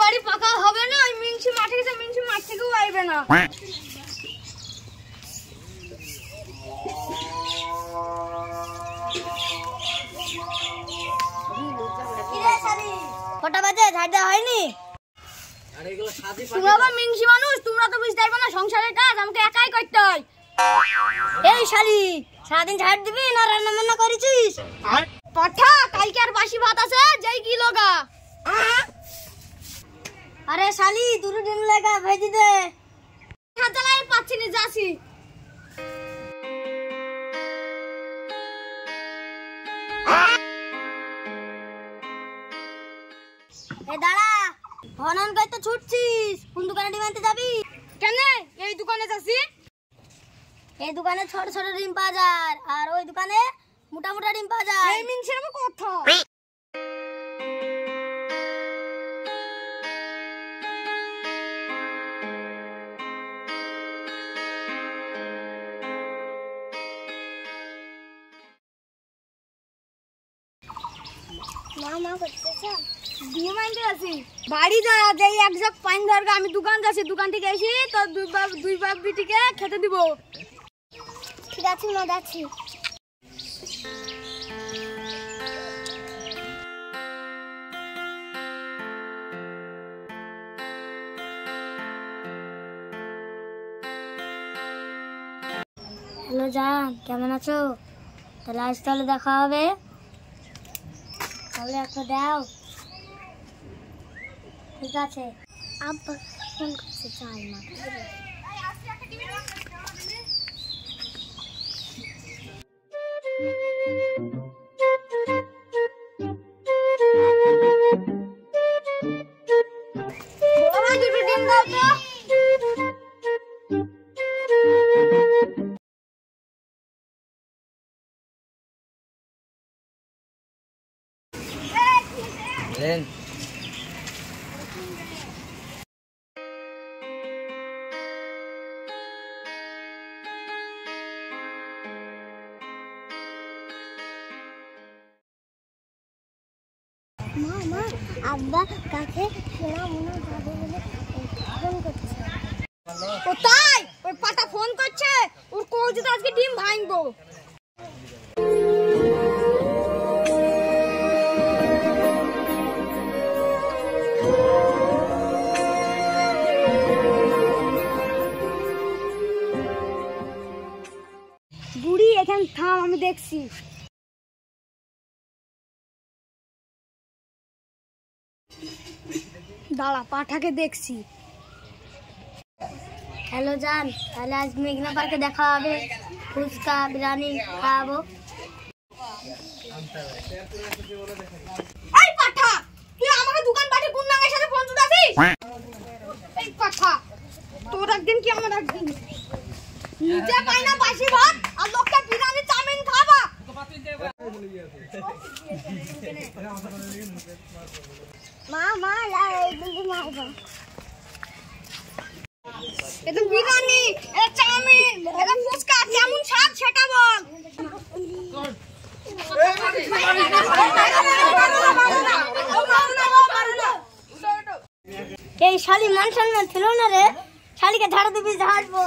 বাড়ি পাকা হবে না, ওই মিংসি মাঠে গেছে, মিংসি মাঠ থেকেও আইবে না। কটা বাজে? ঝাড় দেওয়া হয়নি? তোমরা আবার মিংসি মানুষ, তোমরা তো বুঝতে পারবে না সংসারের কাজ, আমাকে একাই করতে হয়। এই শালি, সারাদিন ঝাড় দিবি না রান্না বান্না করেছিস? পাঠা, কালকে আর বাসি ভাত আছে, যেই কি লগা। আরে শালি, দুটো ডিম লাগা ভেজে দে। হাত চালাই পাচ্ছি না, যাচ্ছি। এই দাঁড়া, হনন করতে ছুটছিস, কোন দোকানে ডিম আনতে যাবি? কেন? এই দোকানে যাচ্ছি। এই দোকানে ছোট ছোট ডিম পাওয়া যায়, আর ওই দোকানে মোটা মোটা ডিম পাওয়া যায়। এই মিংসের কথা। ডিম আনতে যাচ্ছি। বাড়ি যা, যেই এক জগ পানি ধরবে, আমি দোকান যাচ্ছি, দোকান থেকে এসে তোর দুই বাপ বিটিকে খেতে দিব। ঠিক আছে মা, যাচ্ছি। হ্যালো জান, কেমন আছো? তাহলে আজ তাহলে দেখা হবে, তাহলে একটা দাও। ঠিক আছে। আব্বা ফোন করছে, চাই না। দুটো ডিম দাও তো। মা, আব্বা কাছে শোনা মনে যাবে বলে ফোন করছে। কোথায়? ওই পাটা ফোন করছে, ওর কই যে আজকে ডিম ভাঙবো। বুড়ি এখানে থাম, আমি দেখছি। দাঁড়া, পাঠাকে দেখছি। হ্যালো জান, তাহলে আজ মেঘনা পার্কে দেখা হবে, ফুচকা বিরিয়ানি খাওয়াবো। এই পাঠা, তুই আমাকে দোকান পাঠিয়ে কোন নাঙ্গের সাথে ফোন চুদাছিস? এই পাঠা, তোর একদিন কি আমার একদিন। নিজে পাই না বাসি ভাত, আর লোককে বিরিয়ানি চাউমিন খাওয়াবা। মা এটা বিরিয়ানি, এটা চাউমিন, এটা ফুচকা, কেমন স্বাদ সেটা বল। এই শালি মান সম্মান ছিল না রে, শালিকে ঝাড় দিবি, ঝাড়বো।